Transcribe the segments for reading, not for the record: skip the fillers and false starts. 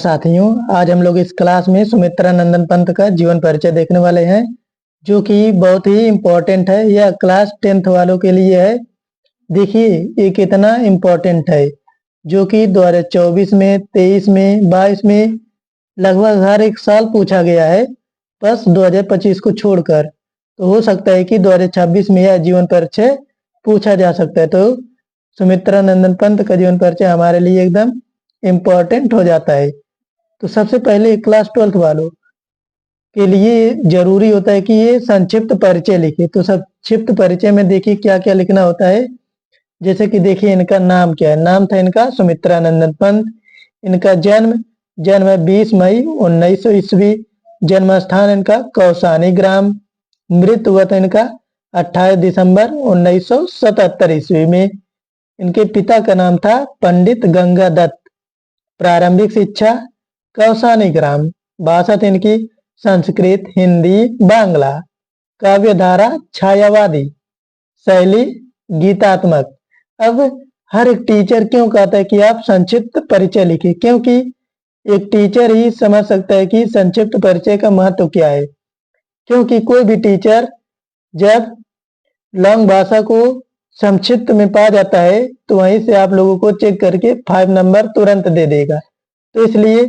साथियों, आज हम लोग इस क्लास में सुमित्रा नंदन पंत का जीवन परिचय देखने वाले हैं, जो कि बहुत ही इम्पोर्टेंट है। यह क्लास 10th वालों के लिए है। देखिए ये कितना इम्पोर्टेंट है, जो कि 2024 में, 23 में, 22 में लगभग हर एक साल पूछा गया है, बस 2025 को छोड़कर। तो हो सकता है कि 2026 में यह जीवन परिचय पूछा जा सकता है। तो सुमित्रा नंदन पंत का जीवन परिचय हमारे लिए एकदम इम्पोर्टेंट हो जाता है। तो सबसे पहले क्लास 12th वालों के लिए जरूरी होता है कि ये संक्षिप्त परिचय लिखे। तो संक्षिप्त परिचय में देखिए क्या क्या लिखना होता है। जैसे कि देखिए इनका नाम क्या है। नाम था इनका सुमित्रा नंदन पंत। इनका जन्म है 20 मई 1900 ईस्वी। जन्म स्थान इनका कौसानी ग्राम। मृत्यु हुआ था इनका 28 दिसंबर 1977 ईस्वी में। इनके पिता का नाम था पंडित गंगा दत्त। प्रारंभिक शिक्षा कौसानी ग्राम। भाषा थी इनकी संस्कृत, हिंदी, बांग्ला। काव्य धारा छायावादी। शैली गीतात्मक। अब हर एक टीचर क्यों कहता है कि आप संक्षिप्त परिचय लिखिए, क्योंकि एक टीचर ही समझ सकता है कि संक्षिप्त परिचय का महत्व क्या है। क्योंकि कोई भी टीचर जब लॉन्ग भाषा को संक्षिप्त में पा जाता है तो वहीं से आप लोगों को चेक करके 5 नंबर तुरंत दे देगा। तो इसलिए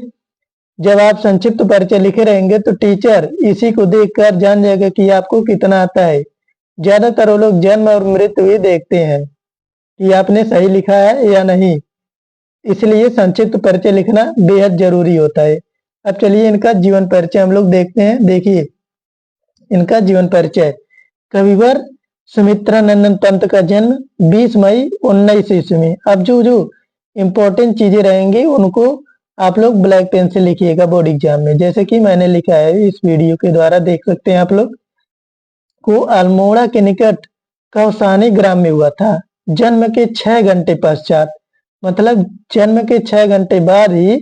जब आप संक्षिप्त परिचय लिखे रहेंगे तो टीचर इसी को देखकर जान जाएगा कि आपको कितना आता है। ज्यादातर वो लोग जन्म और मृत्यु ही देखते हैं कि आपने सही लिखा है या नहीं, इसलिए संक्षिप्त परिचय लिखना बेहद जरूरी होता है। अब चलिए इनका जीवन परिचय हम लोग देखते हैं। देखिए इनका जीवन परिचय। कविवर सुमित्रा नंदन पंत का जन्म 20 मई 1900 ईस्वी में। अब जो इम्पोर्टेंट चीजें रहेंगी उनको आप लोग ब्लैक पेन से लिखिएगा बोर्ड एग्जाम में, जैसे कि मैंने लिखा है इस वीडियो के द्वारा देख सकते हैं आप लोग। को अल्मोड़ा के निकट कौसानी ग्राम में हुआ था। जन्म के 6 घंटे पश्चात, मतलब जन्म के 6 घंटे बाद ही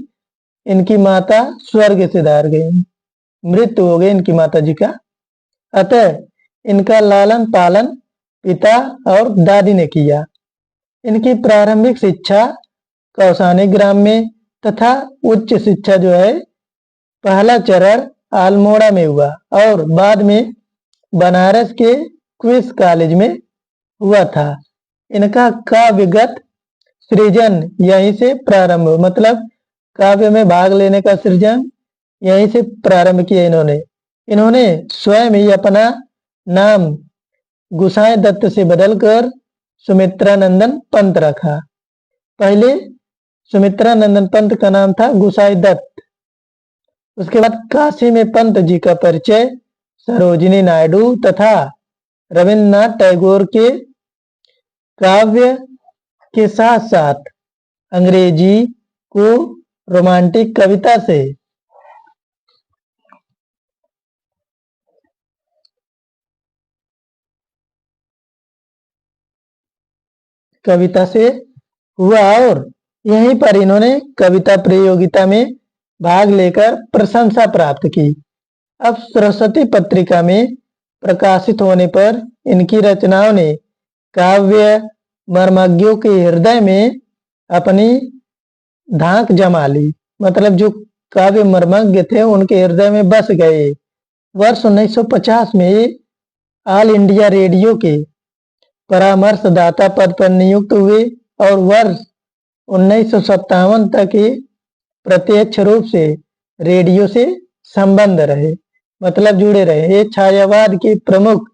इनकी माता स्वर्ग से धार गई, मृत्यु हो गई इनकी माता जी का। अतः इनका लालन पालन पिता और दादी ने किया। इनकी प्रारंभिक शिक्षा कौसानी ग्राम में तथा उच्च शिक्षा जो है पहला चरण अल्मोड़ा में हुआ और बाद में बनारस के क्वींस कॉलेज में हुआ था। इनका काव्यगत सृजन यहीं से प्रारंभ, मतलब काव्य में भाग लेने का सृजन यहीं से प्रारंभ किया इन्होंने स्वयं ही अपना नाम गुसाई दत्त से बदलकर सुमित्रा नंदन पंत रखा। पहले सुमित्रा नंदन पंत का नाम था गुसाई दत्त। उसके बाद काशी में पंत जी का परिचय सरोजिनी नायडू तथा रविन्द्रनाथ टैगोर के काव्य के साथ साथ अंग्रेजी को रोमांटिक कविता से हुआ और यहीं पर इन्होंने कविता प्रतियोगिता में भाग लेकर प्रशंसा प्राप्त की। अब सरस्वती पत्रिका में प्रकाशित होने पर इनकी रचनाओं ने काव्य मर्मज्ञों के हृदय में अपनी धाक जमा ली, मतलब जो काव्य मर्मज्ञ थे उनके हृदय में बस गए। वर्ष 1950 में ऑल इंडिया रेडियो के परामर्शदाता पद पर नियुक्त हुए और वर्ष 1957 तक ये प्रत्यक्ष रूप से रेडियो से संबंध रहे, मतलब जुड़े रहे। ये छायावाद के प्रमुख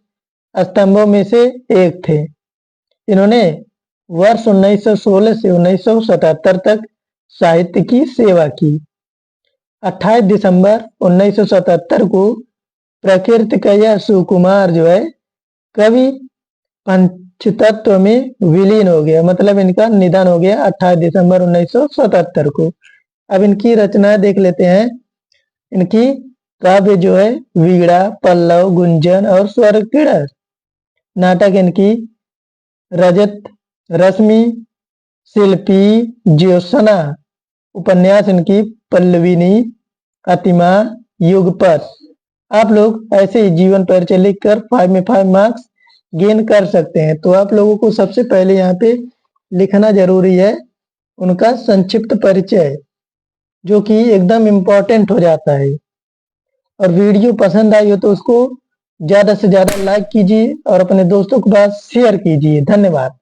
स्तंभों में से एक थे। इन्होंने वर्ष 1916 से 1977 तक साहित्य की सेवा की। 28 दिसंबर 1977 को प्रकृति का यह सुकुमार जो है कवि पंचतत्व में विलीन हो गया, मतलब इनका निधन हो गया 28 दिसंबर 1977 को। अब इनकी रचनाएं देख लेते हैं। इनकी काव्य जो है वीणा, पल्लव, गुंजन और स्वर क्रीड़ा। नाटक इनकी रजत, रश्मि, शिल्पी, ज्योत्सना। उपन्यास इनकी पल्लविनी, अतिमा, युगपथ। आप लोग ऐसे ही जीवन परिचय लिखकर 5 में 5 मार्क्स गेन कर सकते हैं। तो आप लोगों को सबसे पहले यहाँ पे लिखना जरूरी है उनका संक्षिप्त परिचय। जो कि एकदम इम्पोर्टेंट हो जाता है। और वीडियो पसंद आई हो तो उसको ज़्यादा से ज़्यादा लाइक कीजिए और अपने दोस्तों के पास शेयर कीजिए। धन्यवाद।